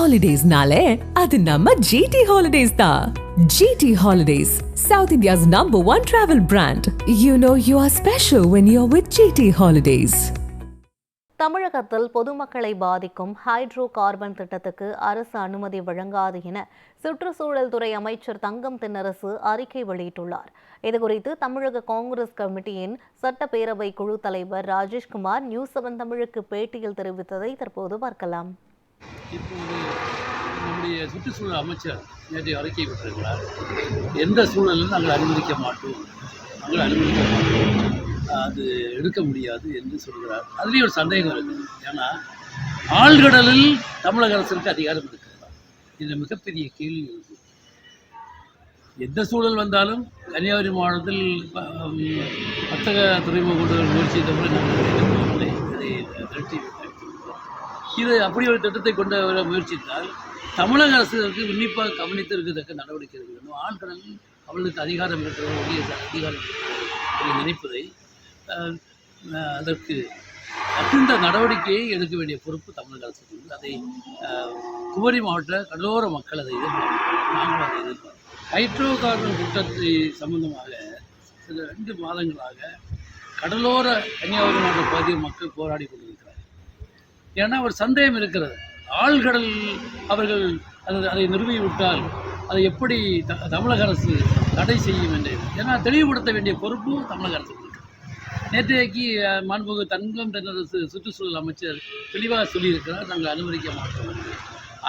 ஹாலிடேஸ்னாலே அது நம்ம ஜிடி ஹாலிடேஸ் தான். GT holidays, South India's #1 travel brand. You know you are special when you're with GT Holidays. தமிழகத்தில் பொதுமக்களை பாதிக்கும் ஹைட்ரோ கார்பன் திட்டத்துக்கு அரசு அனுமதி வழங்காது என சுற்றுச்சூழல் துறை அமைச்சர் தங்கம் தென்னரசு அறிக்கை வெளியிட்டுள்ளார். இதுகுறித்து தமிழக காங்கிரஸ் கமிட்டியின் சட்டப்பேரவை குழு தலைவர் ராஜேஷ்குமார் நியூஸ் 7 தமிழுக்கு பேட்டியில் தெரிவித்ததை தற்போது பார்க்கலாம். இப்போது நம்முடைய சுற்றுச்சூழல் அமைச்சர் நேற்று அறிக்கை விட்டிருக்கிறார். எந்த சூழலிலும் நாங்கள் அனுமதிக்க மாட்டோம், அது எடுக்க முடியாது என்று சொல்கிறார். அதுலேயும் ஒரு சந்தேகம் இருக்குது. ஏன்னா ஆழ்கடலில் தமிழக அரசுக்கு அதிகாரம் இருக்கிறதா? இதில் மிகப்பெரிய கேள்வி இருக்குது. எந்த சூழல் வந்தாலும் கன்னியாகுமரி மாவட்டத்தில் வர்த்தக துறைமுக முயற்சியை தவிர நாங்கள் அதை இது அப்படி ஒரு திட்டத்தை கொண்டு வர முயற்சித்தால் தமிழக அரசுக்கு உன்னிப்பாக கவனித்து இருக்கத்தக்க நடவடிக்கை எடுக்க வேண்டும். ஆழ்கடலில் அவர்களுக்கு அதிகாரம் இருக்கிற உரிய அதிகாரம் நினைப்பதை அதற்கு தகுந்த நடவடிக்கையை எடுக்க வேண்டிய பொறுப்பு தமிழக அரசுக்கு உண்டு. அதை குமரி மாவட்ட கடலோர மக்கள் அதை எதிர்பார்க்கிறோம், நாங்களும் அதை எதிர்பார்க்கிறோம். ஹைட்ரோ கார்பன் திட்டத்தை சம்பந்தமாக சில 2 மாதங்களாக கடலோர கன்னியாகுமரி மாவட்ட பகுதியில் மக்கள் போராடி கொண்டிருக்கிறார்கள். ஏன்னா ஒரு சந்தேகம் இருக்கிறது, ஆழ்கடல் அவர்கள் அதை நிறுவிவிட்டால் அதை எப்படி தமிழக அரசு தடை செய்யும் என்று. ஏன்னா தெளிவுபடுத்த வேண்டிய பொறுப்பு தமிழக அரசுக்கு இருக்கு. நேற்றைக்கு மாண்புமிகு தங்கம் தென்னரசு சுற்றுச்சூழல் அமைச்சர் தெளிவாக சொல்லியிருக்கிறார், நாங்கள் அனுமதிக்க மாட்டோம்.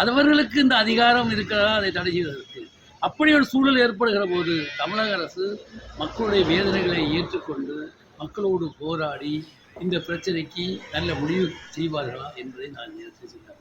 அவர்களுக்கு இந்த அதிகாரம் இருக்கிறதா அதை தடை செய்வதற்கு? அப்படி ஒரு சூழல் ஏற்படுகிற போது தமிழக அரசு மக்களுடைய வேதனைகளை ஏற்றுக்கொண்டு மக்களோடு போராடி இந்த பிரச்சனைக்கு நல்ல முடிவு செய்வார்களா என்பதை நான் நேரத்தில் சொல்கிறேன்.